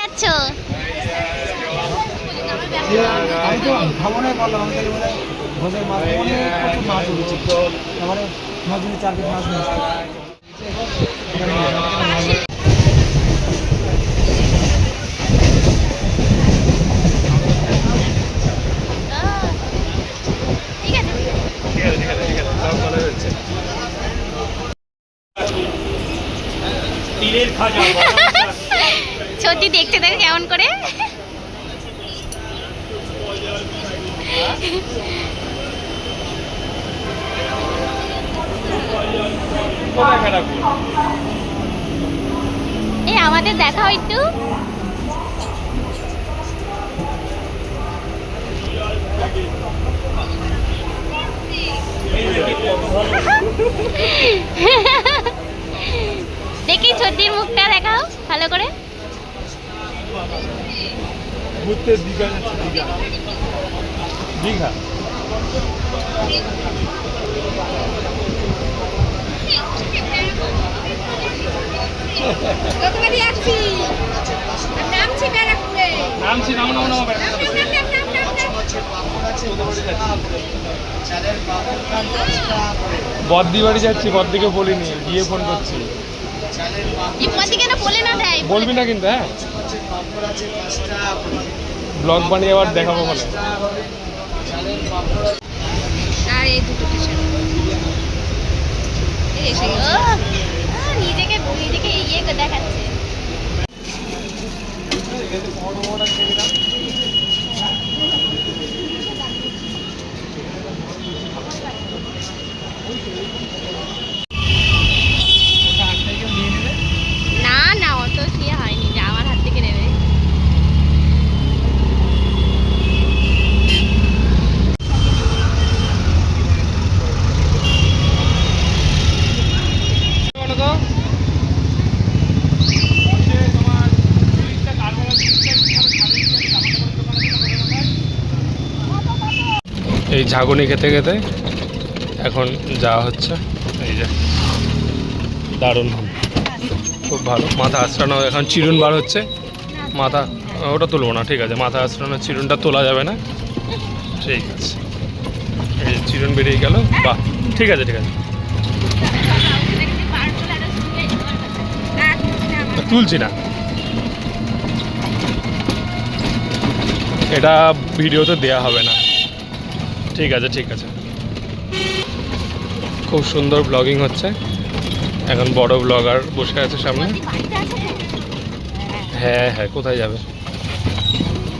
আছো? সত্যি দেখতে দেখে কেমন করে এই আমাদের দেখাও একটু। দেখি সত্যির মুখটা দেখাও ভালো করে। ঘুরতে দীঘা যাচ্ছে, দীঘা দীঘা বদ্দি বাড়ি যাচ্ছি, বদ্দিকে বলিনি, গিয়ে ফোন করছি। বলবি না কিন্তু, হ্যাঁ ব্লগ বানিয়ে আবার দেখাবো বলে। আর এই দুটো নিজেকে নিজেকে ইয়ে দেখাচ্ছে। না না অত ইয়ে হয়নি যে আমার হাত থেকে নেবে। এই ঝাগুনি খেতে খেতে এখন যাওয়া হচ্ছে। এই যে দারুণ, খুব ভালো। মাথা আঁচড়ানো, এখন চিরুন বার হচ্ছে। মাথা ওটা তুলবো না, ঠিক আছে। মাথা আঁচড়ানো চিরুনটা তোলা যাবে না, ঠিক আছে। এই চিরুন বেরিয়ে গেল, বাহ, ঠিক আছে ঠিক আছে। তুলছি না, এটা ভিডিওতে দেয়া হবে না, ঠিক আছে ঠিক আছে। খুব সুন্দর ব্লগিং হচ্ছে। এখন বড় ব্লগার বসে আছে সামনে। হ্যাঁ হ্যাঁ, কোথায় যাবে,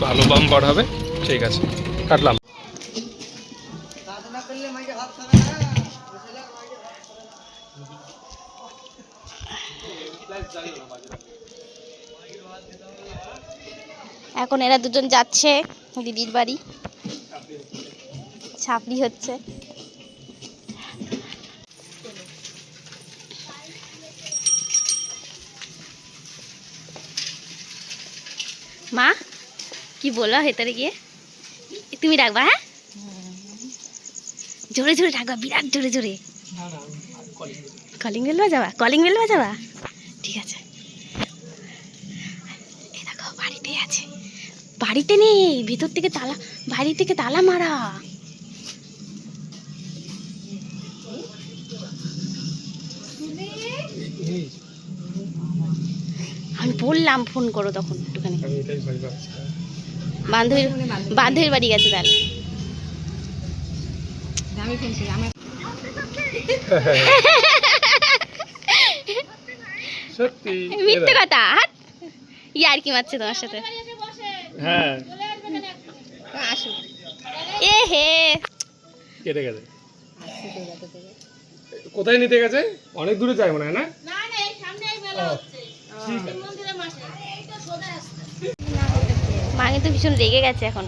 ভালো বাম্পার হবে, ঠিক আছে। কাটলাম। এখন এরা দুজন যাচ্ছে দিদির বাড়ি, ছাপড়ি হচ্ছে। মা কি বলো ভেতরে গিয়ে? তুমি ডাকবা? হ্যাঁ জোরে জোরে ডাকবা, বিরাট জোরে জোরে। কলিং বেল বাজাবা? কলিং বেল বাজাবা, ঠিক আছে। এই দেখো বাড়িতে আছে, বাড়িতে নেই, ভেতর থেকে তালা, বাড়ি থেকে তালা মারা। আমি বললাম ফোন করো তখন একটুখানি। বান্ধবীর বাড়ি গেছে তাহলে। সত্যি মিথ্যে কথা, ইয়ার কি মারছে তোমার সাথে? হ্যাঁ এ হে কেটে গেছে। কোথায় নিতে গেছে? অনেক দূরে যায় মনে হয় না? মা কিন্তু ভীষণ রেগে গেছে এখন।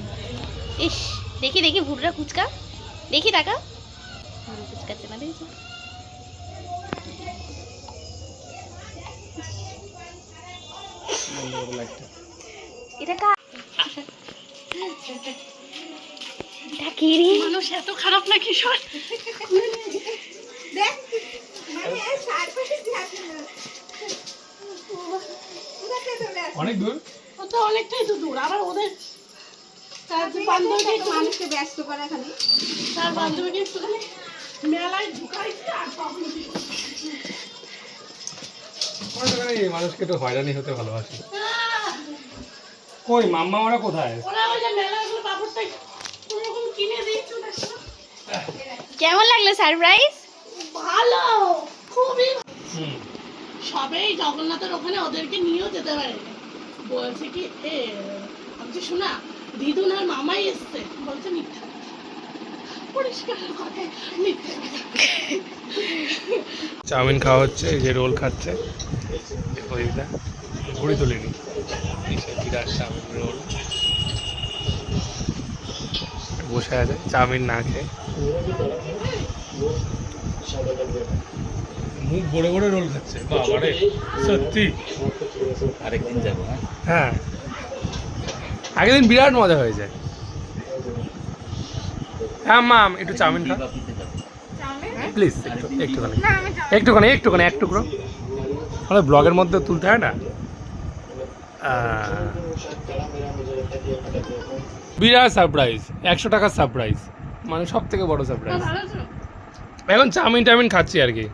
ইস দেখি দেখি ভুটরা কুচকা, দেখি টাকা কুচকাচ্ছে না, দেখছি। এটা কি রে? মানুষ এত খারাপ নাকি? অনেক দূর। তো অনেকটাই তো দূর আবার ওদের তার বান্ধবীকে একটু মানুষকে ব্যস্ত করা খালি। তার বান্ধবীকে একটুখানি মেলায় ঢুকাইছে আর তখন মানুষকে একটু হয়রানি হতে ভালোবাসি। কই মাম্মা ওরা কোথায়? ওরা ওই যে মেলাগুলো বাবুরটা কোনোরকম কিনে দিয়েছে দেখো। কেমন লাগলো সারপ্রাইজ? ভালো খুবই হুম সবেই জগন্নাথের ওখানে ওদেরকে নিয়েও যেতে পারে বলছে কি আমি শোনা দিদুন আর মামাই এসছে বলছে মিথ্যা পরিষ্কার কথা মিথ্যা চাউমিন খাওয়া হচ্ছে, এই যে রোল খাচ্ছে ওইটা ঘুরে তুলিনি, এই সে বিরাট চাউমিন রোল বসে আছে চাউমিন না খেয়ে, মুখ ভরে ভরে রোল খাচ্ছে। বাবারে সত্যি আরেকদিন যাবো। হ্যাঁ আগের দিন বিরাট মজা হয়েছে। হ্যাঁ মাম একটু চাউমিন খা প্লিজ, একটুখানি এক টুকরো, আমাদের ব্লগের মধ্যে তুলতে হয় না। বিরাট সারপ্রাইজ, 100 টাকার সারপ্রাইজ, মানে সব থেকে বড় সারপ্রাইজ। ভালো তো এখন চাউমিন টাউমিন খাচ্ছি আর কি।